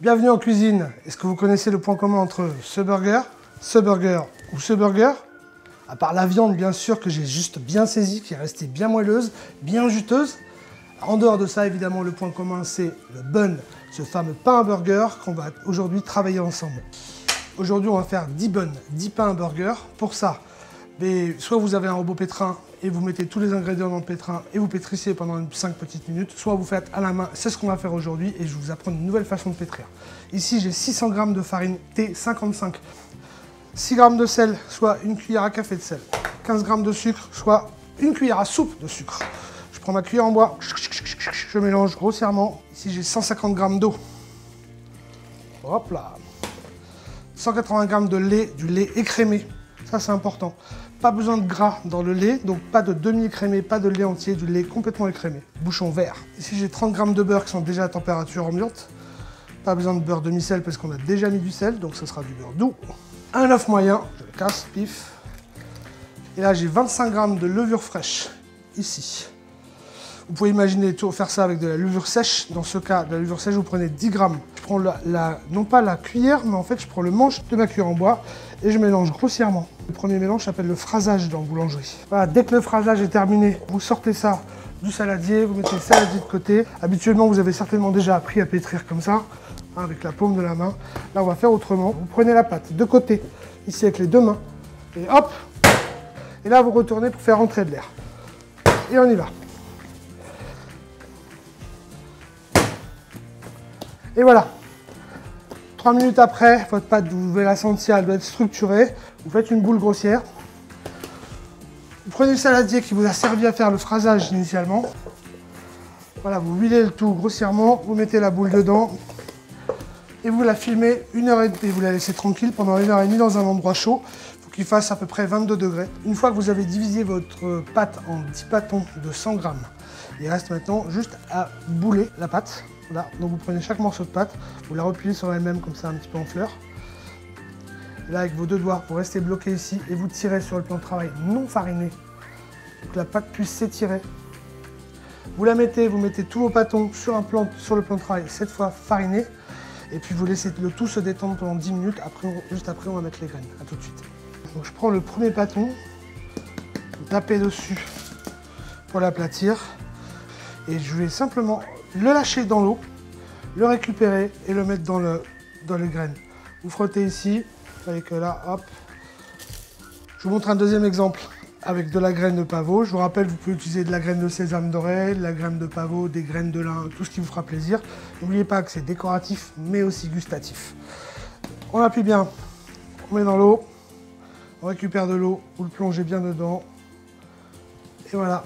Bienvenue en cuisine. Est-ce que vous connaissez le point commun entre ce burger ou ce burger? À part la viande, bien sûr, que j'ai juste bien saisie, qui est restée bien moelleuse, bien juteuse. En dehors de ça, évidemment, le point commun, c'est le bun, ce fameux pain à burger qu'on va aujourd'hui travailler ensemble. Aujourd'hui, on va faire 10 buns, 10 pains à burger. Pour ça, soit vous avez un robot pétrin et vous mettez tous les ingrédients dans le pétrin et vous pétrissez pendant 5 petites minutes, soit vous faites à la main, c'est ce qu'on va faire aujourd'hui et je vais vous apprendre une nouvelle façon de pétrir. Ici, j'ai 600 g de farine T55, 6 g de sel, soit une cuillère à café de sel, 15 g de sucre, soit une cuillère à soupe de sucre. Je prends ma cuillère en bois, je mélange grossièrement. Ici, j'ai 150 g d'eau. Hop là. 180 g de lait, du lait écrémé. Ça, c'est important. Pas besoin de gras dans le lait, donc pas de demi-écrémé, pas de lait entier, du lait complètement écrémé. Bouchon vert. Ici, j'ai 30 g de beurre qui sont déjà à température ambiante. Pas besoin de beurre demi-sel parce qu'on a déjà mis du sel, donc ce sera du beurre doux. Un œuf moyen, je le casse, pif. Et là, j'ai 25 g de levure fraîche, ici. Vous pouvez imaginer faire ça avec de la levure sèche. Dans ce cas, de la levure sèche, vous prenez 10 g. Je prends non pas la cuillère, mais en fait, je prends le manche de ma cuillère en bois et je mélange grossièrement. Le premier mélange s'appelle le phrasage dans la boulangerie. Voilà, dès que le phrasage est terminé, vous sortez ça du saladier, vous mettez le saladier de côté. Habituellement, vous avez certainement déjà appris à pétrir comme ça, hein, avec la paume de la main. Là, on va faire autrement. Vous prenez la pâte de côté, ici avec les deux mains, et hop. Et là, vous retournez pour faire entrer de l'air. Et on y va. Et voilà, 3 minutes après, votre pâte, vous devez la sentir, elle doit être structurée. Vous faites une boule grossière. Vous prenez le saladier qui vous a servi à faire le phrasage initialement. Voilà, vous huilez le tout grossièrement, vous mettez la boule dedans et vous la filmez 1h30 et vous la laissez tranquille pendant 1h30 dans un endroit chaud. Il faut qu'il fasse à peu près 22 degrés. Une fois que vous avez divisé votre pâte en 10 pâtons de 100 g, il reste maintenant juste à bouler la pâte. Voilà. Donc vous prenez chaque morceau de pâte, vous la repliez sur elle-même comme ça un petit peu en fleurs. Et là avec vos deux doigts, vous restez bloqué ici et vous tirez sur le plan de travail non fariné pour que la pâte puisse s'étirer. Vous la mettez, vous mettez tous vos pâtons sur le plan de travail, cette fois fariné. Et puis vous laissez le tout se détendre pendant 10 minutes. Juste après, on va mettre les graines. A tout de suite. Donc je prends le premier pâton, vous tapez dessus pour l'aplatir. Et je vais simplement le lâcher dans l'eau, le récupérer et le mettre dans les graines. Vous frottez ici, vous voyez que là, hop. Je vous montre un deuxième exemple avec de la graine de pavot. Je vous rappelle, vous pouvez utiliser de la graine de sésame dorée, de la graine de pavot, des graines de lin, tout ce qui vous fera plaisir. N'oubliez pas que c'est décoratif, mais aussi gustatif. On appuie bien, on met dans l'eau, on récupère de l'eau, vous le plongez bien dedans. Et voilà.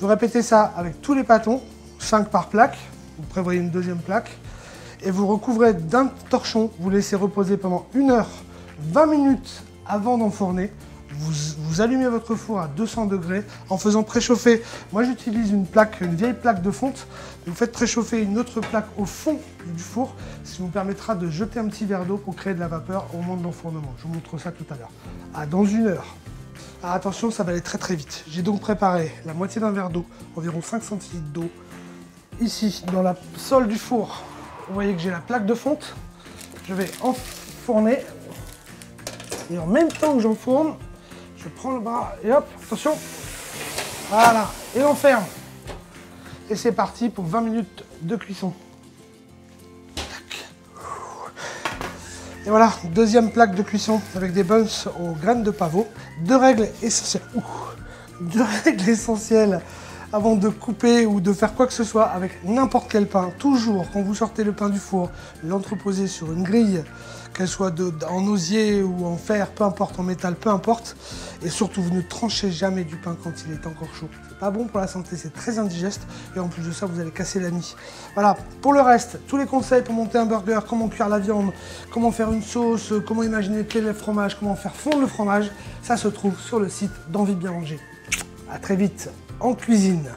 Vous répétez ça avec tous les pâtons, 5 par plaque, vous prévoyez une deuxième plaque, et vous recouvrez d'un torchon, vous laissez reposer pendant 1 heure, 20 minutes avant d'enfourner. Vous allumez votre four à 200 degrés en faisant préchauffer. Moi j'utilise une vieille plaque de fonte. Vous faites préchauffer une autre plaque au fond du four, ce qui vous permettra de jeter un petit verre d'eau pour créer de la vapeur au moment de l'enfournement. Je vous montre ça tout à l'heure. Dans 1 heure. Alors attention, ça va aller très très vite. J'ai donc préparé la moitié d'un verre d'eau, environ 5 centilitres d'eau. Ici, dans la sole du four, vous voyez que j'ai la plaque de fonte. Je vais enfourner. Et en même temps que j'enfourne, je prends le bras et hop, attention. Voilà, et on ferme. Et c'est parti pour 20 minutes de cuisson. Et voilà, deuxième plaque de cuisson avec des buns aux graines de pavot. Deux règles essentielles avant de couper ou de faire quoi que ce soit avec n'importe quel pain. Toujours, quand vous sortez le pain du four, l'entreposez sur une grille, qu'elle soit en osier ou en fer, peu importe, en métal, peu importe. Et surtout, vous ne tranchez jamais du pain quand il est encore chaud. C'est pas bon pour la santé, c'est très indigeste. Et en plus de ça, vous allez casser la mie. Voilà, pour le reste, tous les conseils pour monter un burger, comment cuire la viande, comment faire une sauce, comment imaginer quel est le fromage, comment faire fondre le fromage, ça se trouve sur le site d'Envie de bien manger. À très vite en cuisine.